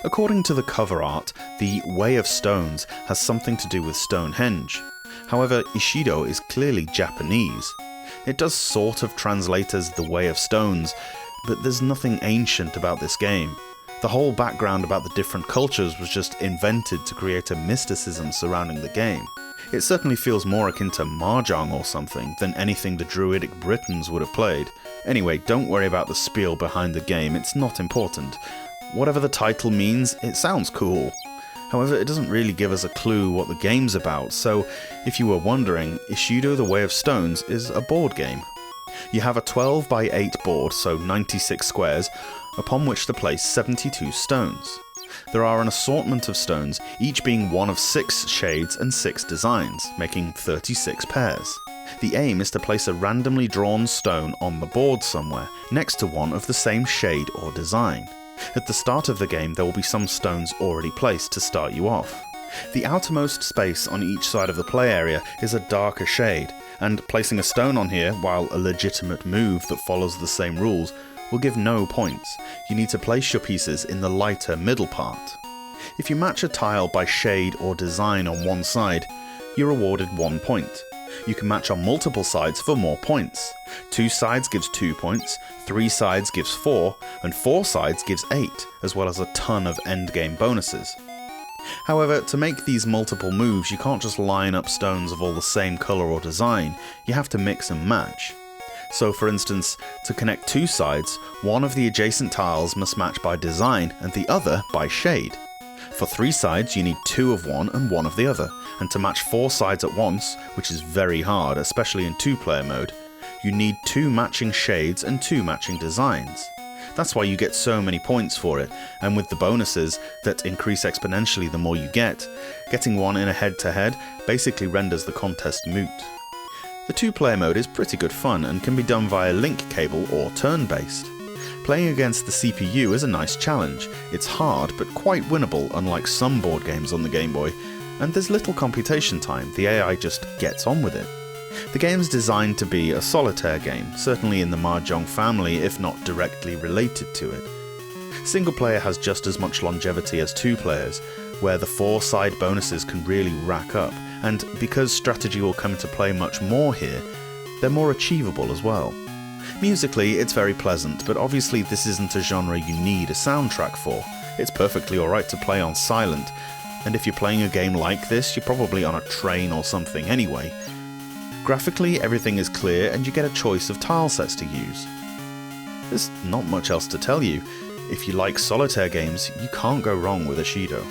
According to the cover art, the Way of Stones has something to do with Stonehenge. However, Ishido is clearly Japanese. It does sort of translate as the Way of Stones, but there's nothing ancient about this game. The whole background about the different cultures was just invented to create a mysticism surrounding the game. It certainly feels more akin to Mahjong or something than anything the Druidic Britons would have played. Anyway, don't worry about the spiel behind the game, it's not important. Whatever the title means, it sounds cool. However, it doesn't really give us a clue what the game's about, so if you were wondering, Ishido the Way of Stones is a board game. You have a 12 by 8 board, so 96 squares, upon which to place 72 stones. There are an assortment of stones, each being one of 6 shades and 6 designs, making 36 pairs. The aim is to place a randomly drawn stone on the board somewhere, next to one of the same shade or design. At the start of the game, there will be some stones already placed to start you off. The outermost space on each side of the play area is a darker shade, and placing a stone on here, while a legitimate move that follows the same rules, will give no points. You need to place your pieces in the lighter middle part. If you match a tile by shade or design on one side, you're awarded 1 point. You can match on multiple sides for more points. 2 sides gives 2 points, 3 sides gives 4, and 4 sides gives 8, as well as a ton of endgame bonuses. However, to make these multiple moves, you can't just line up stones of all the same colour or design, you have to mix and match. So for instance, to connect 2 sides, one of the adjacent tiles must match by design and the other by shade. For 3 sides you need 2 of one and 1 of the other, and to match 4 sides at once, which is very hard, especially in 2-player mode, you need 2 matching shades and 2 matching designs. That's why you get so many points for it, and with the bonuses that increase exponentially the more you get, getting one in a head-to-head basically renders the contest moot. The 2-player mode is pretty good fun and can be done via link cable or turn-based. Playing against the CPU is a nice challenge. It's hard but quite winnable, unlike some board games on the Game Boy, and there's little computation time, the AI just gets on with it. The game's designed to be a solitaire game, certainly in the Mahjong family if not directly related to it. Single player has just as much longevity as 2 players, where the 4 side bonuses can really rack up, and because strategy will come into play much more here, they're more achievable as well. Musically, it's very pleasant, but obviously this isn't a genre you need a soundtrack for. It's perfectly alright to play on silent, and if you're playing a game like this, you're probably on a train or something anyway. Graphically, everything is clear and you get a choice of tile sets to use. There's not much else to tell you. If you like solitaire games, you can't go wrong with Ishido.